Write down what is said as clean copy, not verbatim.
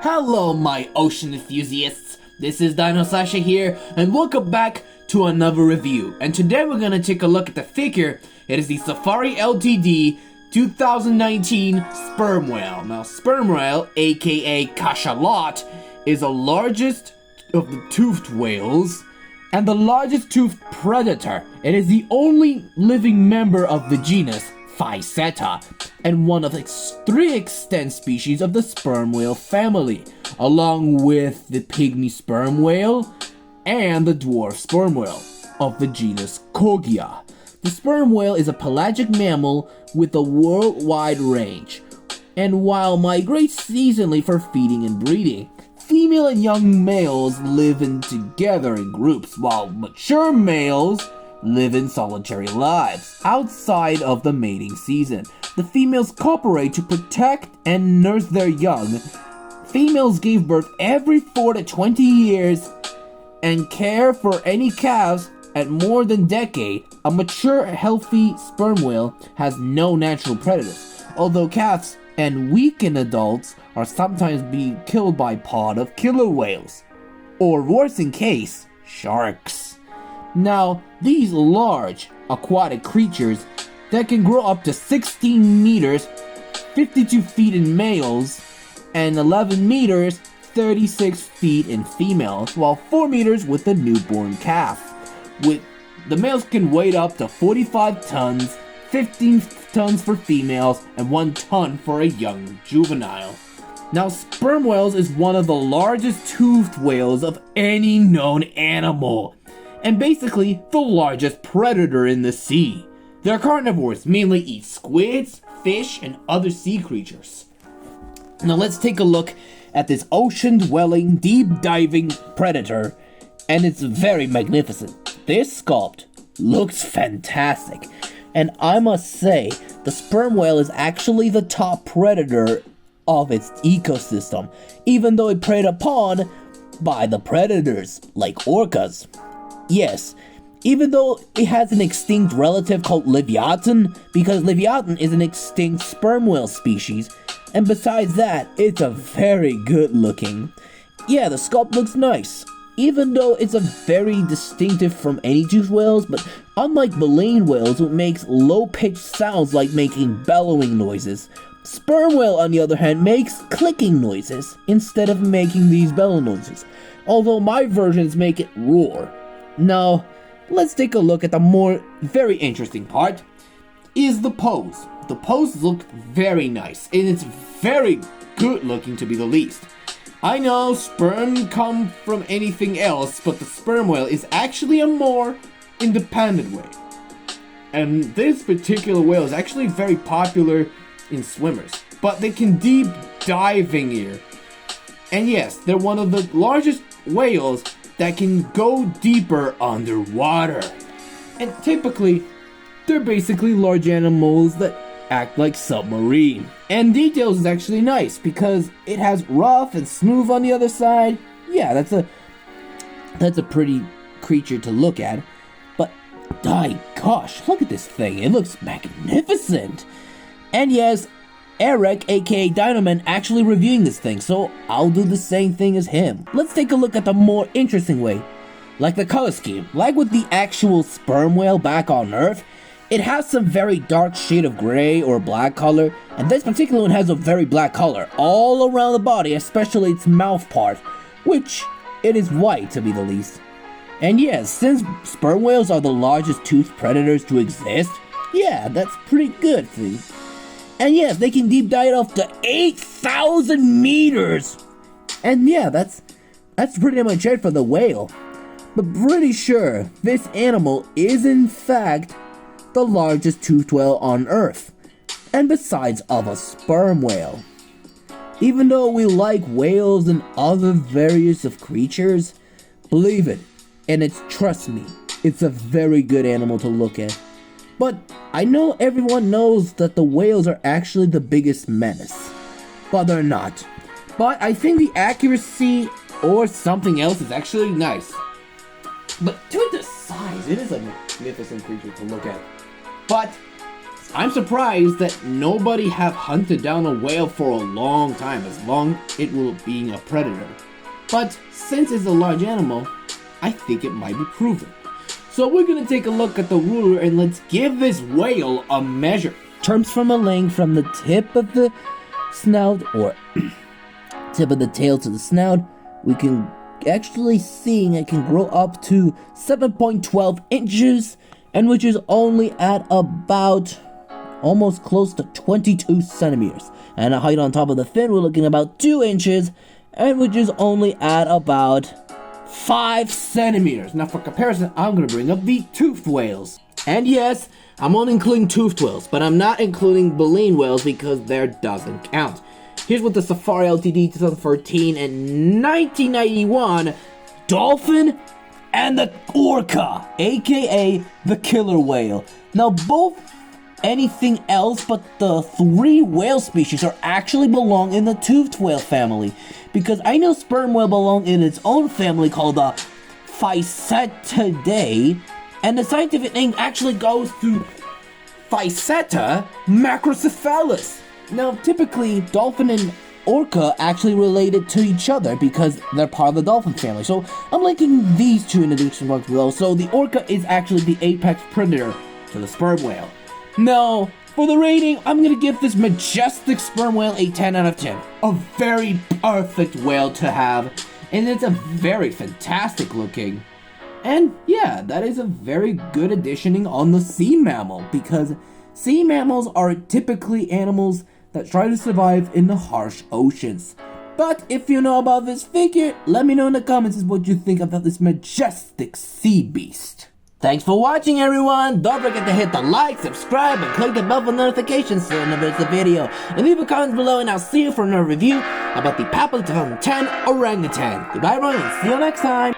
Hello, my ocean enthusiasts. This is DinoSasha here, and welcome back to another review. And today we're gonna take a look at the figure. It is the Safari Ltd 2019 Sperm Whale. Now, Sperm Whale, aka Cachalot, is the largest of the toothed whales and the largest toothed predator. It is the only living member of the genus Phyceta, and one of its 3 extant species of the sperm whale family, along with the pygmy sperm whale and the dwarf sperm whale of the genus Kogia. The sperm whale is a pelagic mammal with a worldwide range, and while migrates seasonally for feeding and breeding, female and young males live together in groups, while mature males live in solitary lives outside of the mating season. The females cooperate to protect and nurse their young. Females give birth every 4 to 20 years and care for any calves at more than a decade. A mature, healthy sperm whale has no natural predators, although calves and weakened adults are sometimes being killed by pod of killer whales, or worse in case, sharks. Now, these large aquatic creatures that can grow up to 16 meters, 52 feet in males, and 11 meters, 36 feet in females, while 4 meters with a newborn calf. With the males can weigh up to 45 tons, 15 tons for females, and 1 ton for a young juvenile. Now, sperm whales is one of the largest toothed whales of any known animal, and basically the largest predator in the sea. They're carnivores, mainly eat squids, fish, and other sea creatures. Now let's take a look at this ocean-dwelling, deep-diving predator, and it's very magnificent. This sculpt looks fantastic, and I must say, the sperm whale is actually the top predator of its ecosystem, even though it preyed upon by the predators, like orcas. Yes, even though it has an extinct relative called Leviathan, because Leviathan is an extinct sperm whale species, and besides that, it's a very good looking. Yeah, the sculpt looks nice, even though it's a very distinctive from any toothed whales, but unlike baleen whales, which makes low-pitched sounds like making bellowing noises, sperm whale, on the other hand, makes clicking noises instead of making these bellow noises, although my versions make it roar. Now, let's take a look at the more very interesting part, is the pose. The pose looked very nice, and it's very good looking to be the least. I know sperm come from anything else, but the sperm whale is actually a more independent way. And this particular whale is actually very popular in swimmers, but they can deep diving here. And yes, they're one of the largest whales that can go deeper underwater. And typically, they're basically large animals that act like submarine. And details is actually nice because it has rough and smooth on the other side. Yeah, that's a pretty creature to look at. But, gosh, look at this thing. It looks magnificent. And yes, Eric, aka Dinoman, actually reviewing this thing, so I'll do the same thing as him. Let's take a look at the more interesting way, like the color scheme. Like with the actual sperm whale back on Earth, it has some very dark shade of gray or black color, and this particular one has a very black color all around the body, especially its mouth part, which it is white to be the least. And yes, since sperm whales are the largest toothed predators to exist, yeah, that's pretty good, see? And yes, they can deep dive up to 8,000 meters. And yeah, that's pretty much it for the whale. But pretty sure this animal is in fact the largest toothed whale on Earth. And besides of a sperm whale. Even though we like whales and other various of creatures, believe it, and trust me, it's a very good animal to look at. But I know everyone knows that the whales are actually the biggest menace, but they're not. But I think the accuracy or something else is actually nice. But to the size, it is a magnificent creature to look at. But I'm surprised that nobody have hunted down a whale for a long time, as long it will being a predator. But since it's a large animal, I think it might be proven. So we're gonna take a look at the ruler and let's give this whale a measure. Terms from a length from the tip of the snout or tip of the tail to the snout, we can actually see it can grow up to 7.12 inches, and which is only at about almost close to 22 centimeters. And a height on top of the fin, we're looking about 2 inches, and which is only at about 5 centimeters. Now for comparison, I'm gonna bring up the toothed whales. And yes, I'm only including toothed whales, but I'm not including baleen whales because there doesn't count. Here's what the Safari Ltd 2014 and 1991 Dolphin and the Orca, aka the killer whale. Now both anything else but the 3 whale species are actually belong in the toothed whale family, because I know sperm whale belong in its own family called the Phycetidae, and the scientific name actually goes to Phyceta macrocephalus. Now typically dolphin and orca actually related to each other because they're part of the dolphin family, so I'm linking these two in the description box below. So the orca is actually the apex predator to the sperm whale. Now, for the rating, I'm gonna give this majestic sperm whale a 10 out of 10. A very perfect whale to have, and it's a very fantastic looking. And yeah, that is a very good additioning on the sea mammal, because sea mammals are typically animals that try to survive in the harsh oceans. But if you know about this figure, let me know in the comments what you think about this majestic sea beast. Thanks for watching, everyone! Don't forget to hit the like, subscribe, and click the bell for notifications so you never miss a video. And leave a comment below, and I'll see you for another review about the Papua 2010 orangutan. Goodbye, everyone, and see you next time!